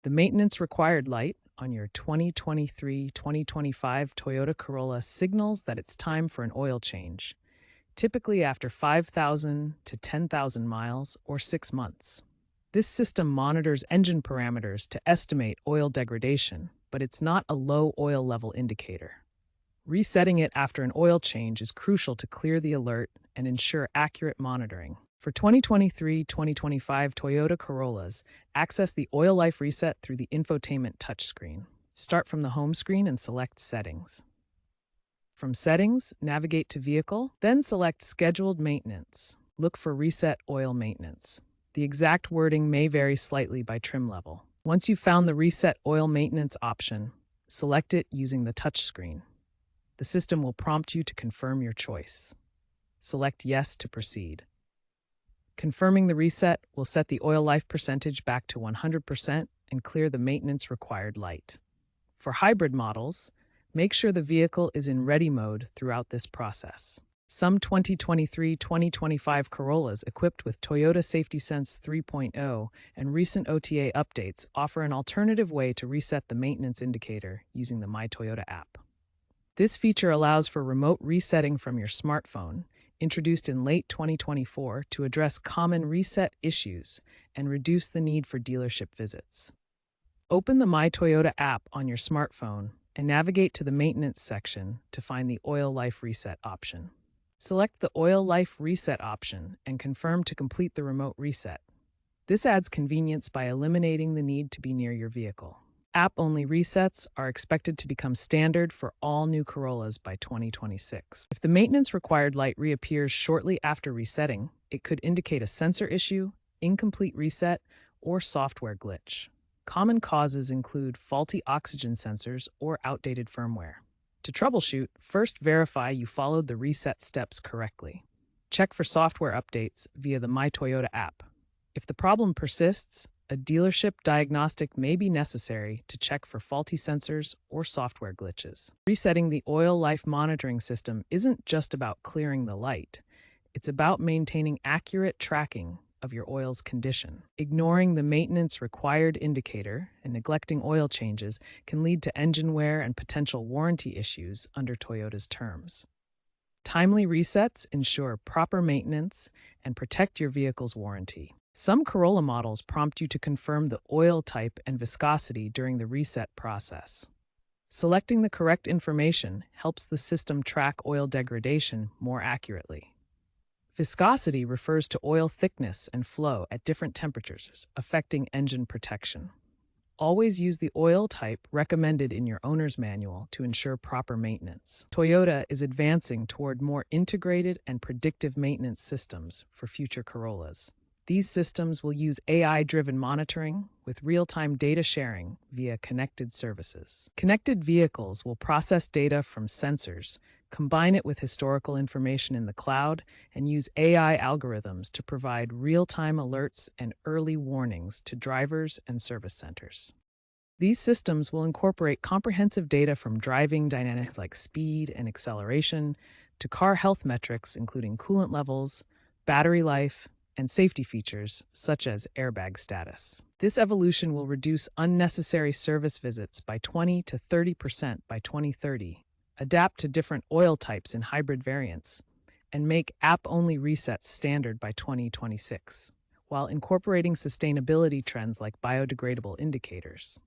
The maintenance required light on your 2023-2025 Toyota Corolla signals that it's time for an oil change, typically after 5,000 to 10,000 miles or 6 months. This system monitors engine parameters to estimate oil degradation, but it's not a low oil level indicator. Resetting it after an oil change is crucial to clear the alert and ensure accurate monitoring. For 2023-2025 Toyota Corollas, access the Oil Life Reset through the infotainment touchscreen. Start from the home screen and select Settings. From Settings, navigate to Vehicle, then select Scheduled Maintenance. Look for Reset Oil Maintenance. The exact wording may vary slightly by trim level. Once you've found the Reset Oil Maintenance option, select it using the touchscreen. The system will prompt you to confirm your choice. Select Yes to proceed. Confirming the reset will set the oil life percentage back to 100% and clear the maintenance required light. For hybrid models, make sure the vehicle is in ready mode throughout this process. Some 2023-2025 Corollas equipped with Toyota Safety Sense 3.0 and recent OTA updates offer an alternative way to reset the maintenance indicator using the My Toyota app. This feature allows for remote resetting from your smartphone, introduced in late 2024 to address common reset issues and reduce the need for dealership visits. Open the My Toyota app on your smartphone and navigate to the Maintenance section to find the Oil Life Reset option. Select the Oil Life Reset option and confirm to complete the remote reset. This adds convenience by eliminating the need to be near your vehicle. App-only resets are expected to become standard for all new Corollas by 2026. If the maintenance required light reappears shortly after resetting, it could indicate a sensor issue, incomplete reset, or software glitch. Common causes include faulty oxygen sensors or outdated firmware. To troubleshoot, first verify you followed the reset steps correctly. Check for software updates via the My Toyota app. If the problem persists, a dealership diagnostic may be necessary to check for faulty sensors or software glitches. Resetting the oil life monitoring system isn't just about clearing the light. It's about maintaining accurate tracking of your oil's condition. Ignoring the maintenance required indicator and neglecting oil changes can lead to engine wear and potential warranty issues under Toyota's terms. Timely resets ensure proper maintenance and protect your vehicle's warranty. Some Corolla models prompt you to confirm the oil type and viscosity during the reset process. Selecting the correct information helps the system track oil degradation more accurately. Viscosity refers to oil thickness and flow at different temperatures, affecting engine protection. Always use the oil type recommended in your owner's manual to ensure proper maintenance. Toyota is advancing toward more integrated and predictive maintenance systems for future Corollas. These systems will use AI-driven monitoring with real-time data sharing via connected services. Connected vehicles will process data from sensors, combine it with historical information in the cloud, and use AI algorithms to provide real-time alerts and early warnings to drivers and service centers. These systems will incorporate comprehensive data from driving dynamics like speed and acceleration to car health metrics including coolant levels, battery life, and safety features such as airbag status. This evolution will reduce unnecessary service visits by 20 to 30% by 2030, adapt to different oil types in hybrid variants, and make app-only resets standard by 2026, while incorporating sustainability trends like biodegradable indicators.